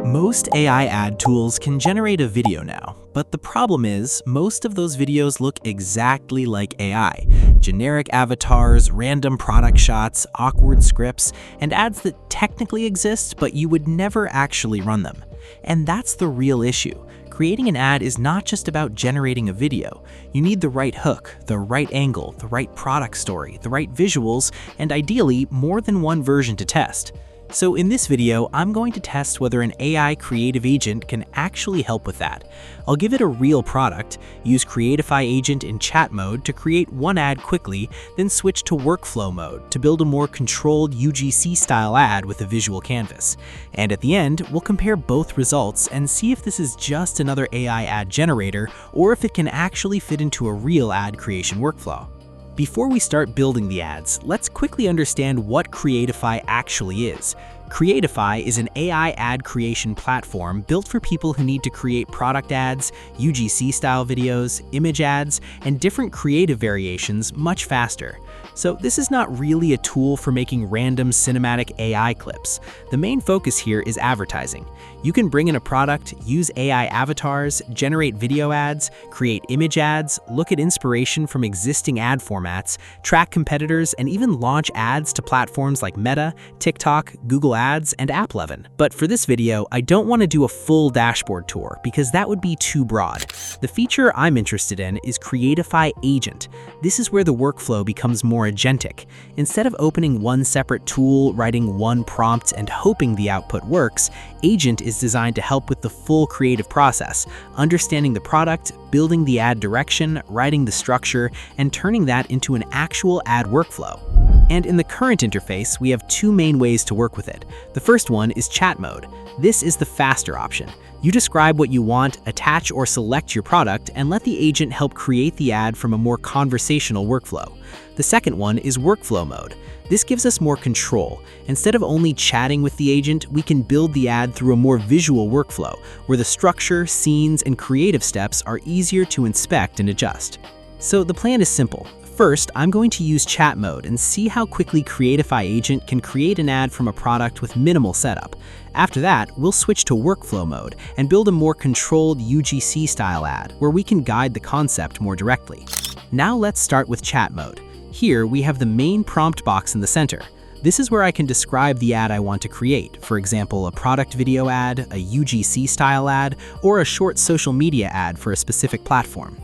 Most AI ad tools can generate a video now, but the problem is most of those videos look exactly like AI. Generic avatars, random product shots, awkward scripts, and ads that technically exist, but you would never actually run them. And that's the real issue. Creating an ad is not just about generating a video. You need the right hook, the right angle, the right product story, the right visuals, and ideally, more than one version to test. So in this video, I'm going to test whether an AI creative agent can actually help with that. I'll give it a real product, use Creatify agent in chat mode to create one ad quickly, then switch to workflow mode to build a more controlled UGC-style ad with a visual canvas. And at the end, we'll compare both results and see if this is just another AI ad generator or if it can actually fit into a real ad creation workflow. Before we start building the ads, let's quickly understand what Creatify actually is. Creatify is an AI ad creation platform built for people who need to create product ads, UGC-style videos, image ads, and different creative variations much faster. So this is not really a tool for making random cinematic AI clips. The main focus here is advertising. You can bring in a product, use AI avatars, generate video ads, create image ads, look at inspiration from existing ad formats, track competitors, and even launch ads to platforms like Meta, TikTok, Google Ads, and AppLovin. But for this video, I don't want to do a full dashboard tour because that would be too broad. The feature I'm interested in is Creatify Agent. This is where the workflow becomes more agentic. Instead of opening one separate tool, writing one prompt, and hoping the output works, Agent is designed to help with the full creative process, understanding the product, building the ad direction, writing the structure, and turning that into an actual ad workflow. And in the current interface, we have two main ways to work with it. The first one is chat mode. This is the faster option. You describe what you want, attach or select your product, and let the agent help create the ad from a more conversational workflow. The second one is workflow mode. This gives us more control. Instead of only chatting with the agent, we can build the ad through a more visual workflow, where the structure, scenes, and creative steps are easier to inspect and adjust. So the plan is simple. First, I'm going to use chat mode and see how quickly Creatify Agent can create an ad from a product with minimal setup. After that, we'll switch to workflow mode and build a more controlled UGC-style ad, where we can guide the concept more directly. Now let's start with chat mode. Here, we have the main prompt box in the center. This is where I can describe the ad I want to create, for example, a product video ad, a UGC-style ad, or a short social media ad for a specific platform.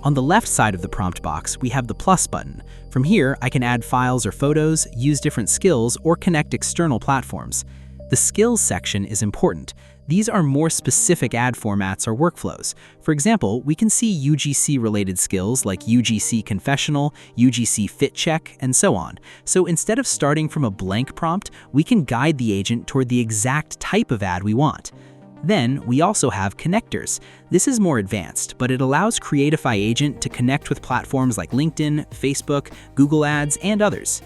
On the left side of the prompt box, we have the plus button. From here, I can add files or photos, use different skills, or connect external platforms. The skills section is important. These are more specific ad formats or workflows. For example, we can see UGC-related skills like UGC Confessional, UGC Fit Check, and so on. So instead of starting from a blank prompt, we can guide the agent toward the exact type of ad we want. Then, we also have connectors. This is more advanced, but it allows Creatify Agent to connect with platforms like LinkedIn, Facebook, Google Ads, and others.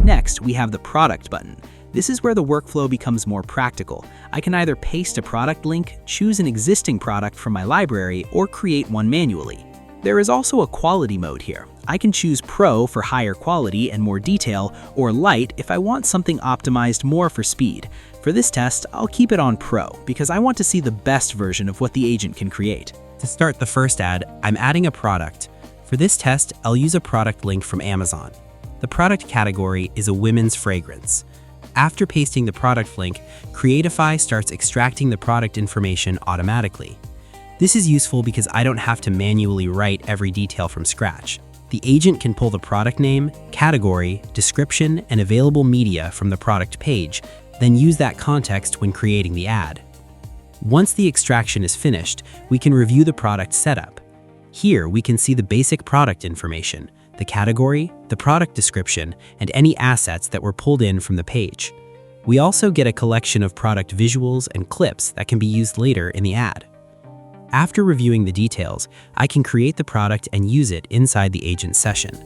Next, we have the product button. This is where the workflow becomes more practical. I can either paste a product link, choose an existing product from my library, or create one manually. There is also a quality mode here. I can choose Pro for higher quality and more detail, or Light if I want something optimized more for speed. For this test, I'll keep it on Pro because I want to see the best version of what the agent can create. To start the first ad, I'm adding a product. For this test, I'll use a product link from Amazon. The product category is a women's fragrance. After pasting the product link, Creatify starts extracting the product information automatically. This is useful because I don't have to manually write every detail from scratch. The agent can pull the product name, category, description, and available media from the product page, then use that context when creating the ad. Once the extraction is finished, we can review the product setup. Here, we can see the basic product information, the category, the product description, and any assets that were pulled in from the page. We also get a collection of product visuals and clips that can be used later in the ad. After reviewing the details, I can create the product and use it inside the agent session.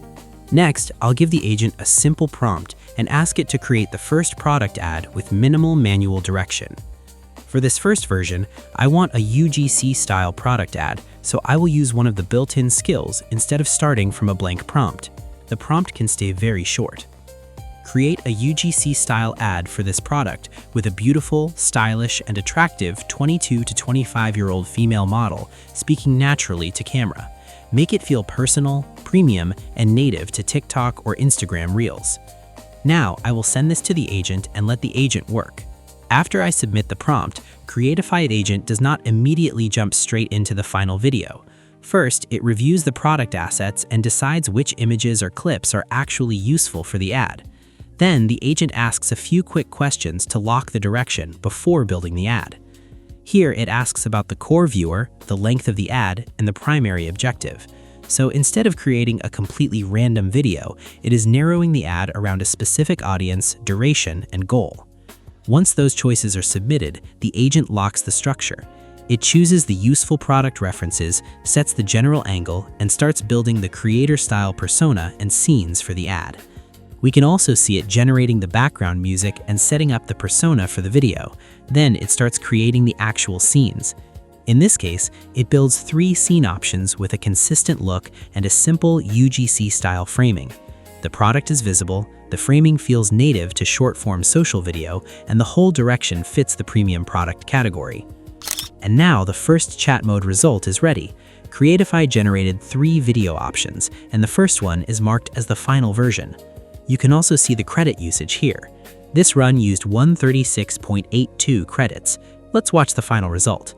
Next, I'll give the agent a simple prompt and ask it to create the first product ad with minimal manual direction. For this first version, I want a UGC-style product ad, so I will use one of the built-in skills instead of starting from a blank prompt. The prompt can stay very short. Create a UGC-style ad for this product with a beautiful, stylish, and attractive 22 to 25-year-old female model speaking naturally to camera. Make it feel personal, premium, and native to TikTok or Instagram Reels. Now, I will send this to the agent and let the agent work. After I submit the prompt, Creatify agent does not immediately jump straight into the final video. First, it reviews the product assets and decides which images or clips are actually useful for the ad. Then, the agent asks a few quick questions to lock the direction before building the ad. Here, it asks about the core viewer, the length of the ad, and the primary objective. So instead of creating a completely random video, it is narrowing the ad around a specific audience, duration, and goal. Once those choices are submitted, the agent locks the structure. It chooses the useful product references, sets the general angle, and starts building the creator-style persona and scenes for the ad. We can also see it generating the background music and setting up the persona for the video. Then it starts creating the actual scenes. In this case, it builds 3 scene options with a consistent look and a simple UGC-style framing. The product is visible, the framing feels native to short-form social video, and the whole direction fits the premium product category. And now the first chat mode result is ready. Creatify generated 3 video options, and the first one is marked as the final version. You can also see the credit usage here. This run used 136.82 credits. Let's watch the final result.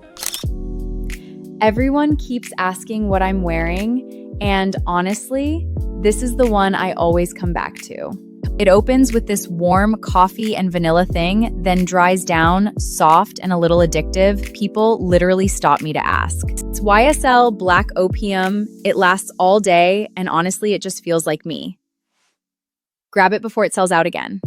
Everyone keeps asking what I'm wearing, and honestly, this is the one I always come back to. It opens with this warm coffee and vanilla thing, then dries down, soft and a little addictive. People literally stop me to ask. It's YSL Black Opium. It lasts all day, and honestly, it just feels like me. Grab it before it sells out again.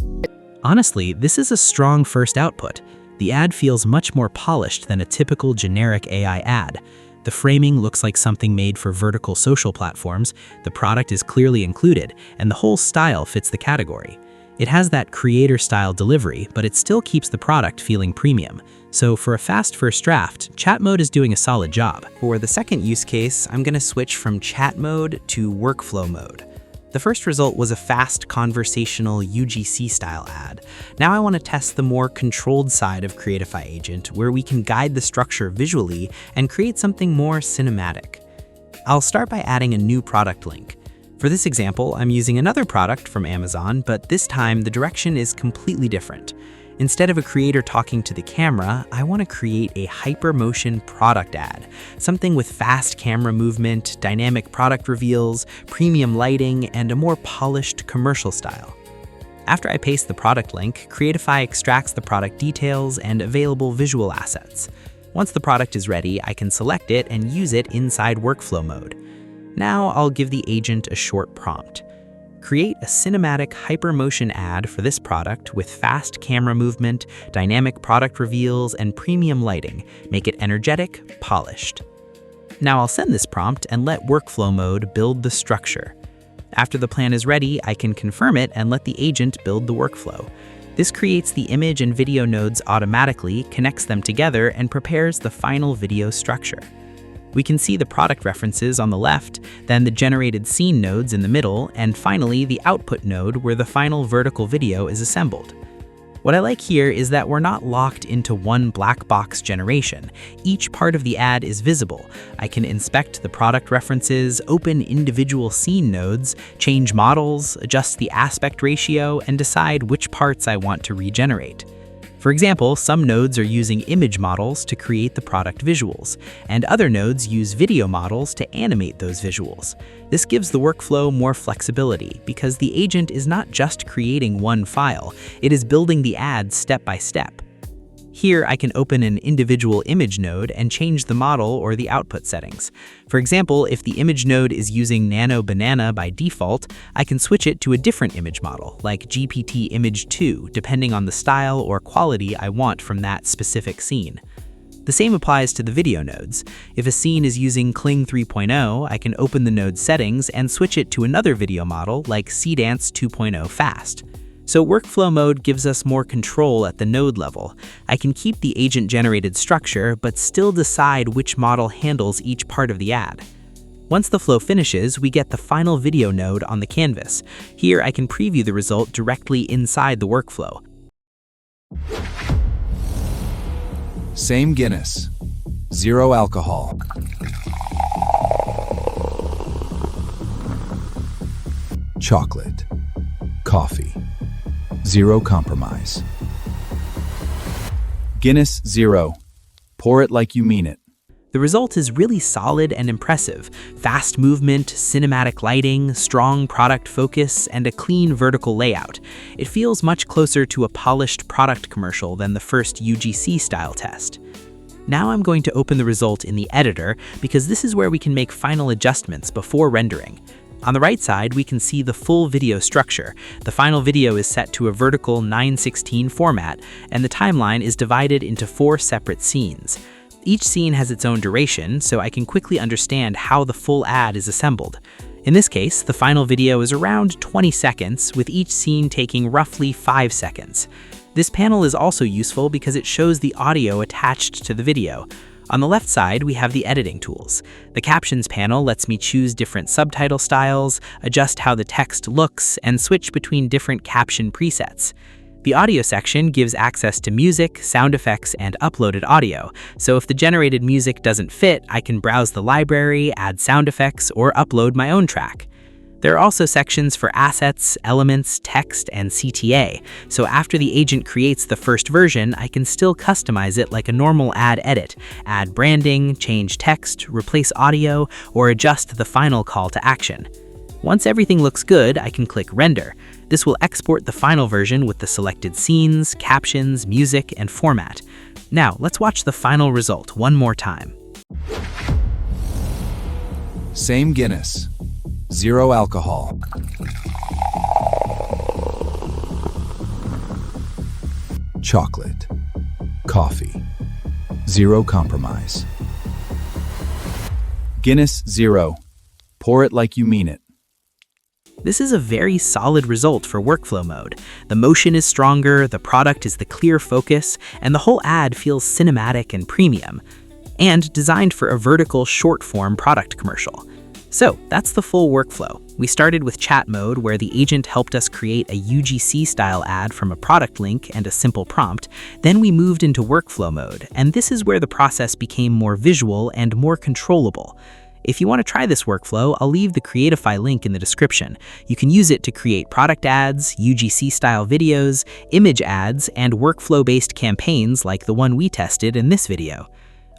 Honestly, this is a strong first output. The ad feels much more polished than a typical generic AI ad. The framing looks like something made for vertical social platforms, the product is clearly included, and the whole style fits the category. It has that creator-style delivery, but it still keeps the product feeling premium. So for a fast first draft, chat mode is doing a solid job. For the second use case, I'm going to switch from chat mode to workflow mode. The first result was a fast conversational UGC-style ad. Now I want to test the more controlled side of Creatify Agent, where we can guide the structure visually and create something more cinematic. I'll start by adding a new product link. For this example, I'm using another product from Amazon, but this time the direction is completely different. Instead of a creator talking to the camera, I want to create a hypermotion product ad, something with fast camera movement, dynamic product reveals, premium lighting, and a more polished commercial style. After I paste the product link, Creatify extracts the product details and available visual assets. Once the product is ready, I can select it and use it inside workflow mode. Now I'll give the agent a short prompt. Create a cinematic hypermotion ad for this product with fast camera movement, dynamic product reveals, and premium lighting. Make it energetic, polished. Now I'll send this prompt and let workflow mode build the structure. After the plan is ready, I can confirm it and let the agent build the workflow. This creates the image and video nodes automatically, connects them together, and prepares the final video structure. We can see the product references on the left, then the generated scene nodes in the middle, and finally the output node where the final vertical video is assembled. What I like here is that we're not locked into one black box generation. Each part of the ad is visible. I can inspect the product references, open individual scene nodes, change models, adjust the aspect ratio, and decide which parts I want to regenerate. For example, some nodes are using image models to create the product visuals, and other nodes use video models to animate those visuals. This gives the workflow more flexibility because the agent is not just creating one file, it is building the ad step by step. Here, I can open an individual image node and change the model or the output settings. For example, if the image node is using Nano Banana by default, I can switch it to a different image model, like GPT Image 2, depending on the style or quality I want from that specific scene. The same applies to the video nodes. If a scene is using Kling 3.0, I can open the node settings and switch it to another video model like CDance 2.0 Fast. So workflow mode gives us more control at the node level. I can keep the agent-generated structure, but still decide which model handles each part of the ad. Once the flow finishes, we get the final video node on the canvas. Here I can preview the result directly inside the workflow. Same Guinness. Zero alcohol. Chocolate. Coffee. Zero compromise. Guinness Zero. Pour it like you mean it. The result is really solid and impressive. Fast movement, cinematic lighting, strong product focus, and a clean vertical layout. It feels much closer to a polished product commercial than the first UGC-style test. Now I'm going to open the result in the editor because this is where we can make final adjustments before rendering. On the right side, we can see the full video structure. The final video is set to a vertical 9:16 format, and the timeline is divided into 4 separate scenes. Each scene has its own duration, so I can quickly understand how the full ad is assembled. In this case, the final video is around 20 seconds, with each scene taking roughly 5 seconds. This panel is also useful because it shows the audio attached to the video. On the left side, we have the editing tools. The Captions panel lets me choose different subtitle styles, adjust how the text looks, and switch between different caption presets. The audio section gives access to music, sound effects, and uploaded audio, so if the generated music doesn't fit, I can browse the library, add sound effects, or upload my own track. There are also sections for assets, elements, text, and CTA, so after the agent creates the first version, I can still customize it like a normal ad edit, add branding, change text, replace audio, or adjust the final call to action. Once everything looks good, I can click Render. This will export the final version with the selected scenes, captions, music, and format. Now, let's watch the final result one more time. Same Guinness. Zero alcohol. Chocolate. Coffee. Zero compromise. Guinness Zero. Pour it like you mean it. This is a very solid result for workflow mode. The motion is stronger, the product is the clear focus, and the whole ad feels cinematic and premium, and designed for a vertical short-form product commercial. So that's the full workflow. We started with chat mode, where the agent helped us create a UGC-style ad from a product link and a simple prompt. Then we moved into workflow mode, and this is where the process became more visual and more controllable. If you want to try this workflow, I'll leave the Creatify link in the description. You can use it to create product ads, UGC-style videos, image ads, and workflow-based campaigns like the one we tested in this video.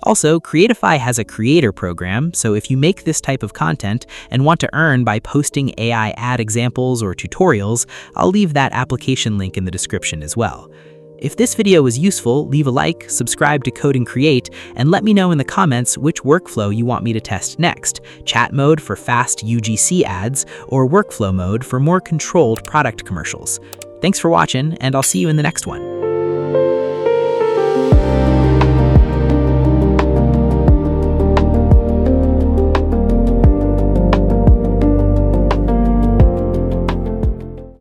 Also, Creatify has a creator program, so if you make this type of content and want to earn by posting AI ad examples or tutorials, I'll leave that application link in the description as well. If this video was useful, leave a like, subscribe to Code and Create, and let me know in the comments which workflow you want me to test next: chat mode for fast UGC ads, or workflow mode for more controlled product commercials. Thanks for watching, and I'll see you in the next one.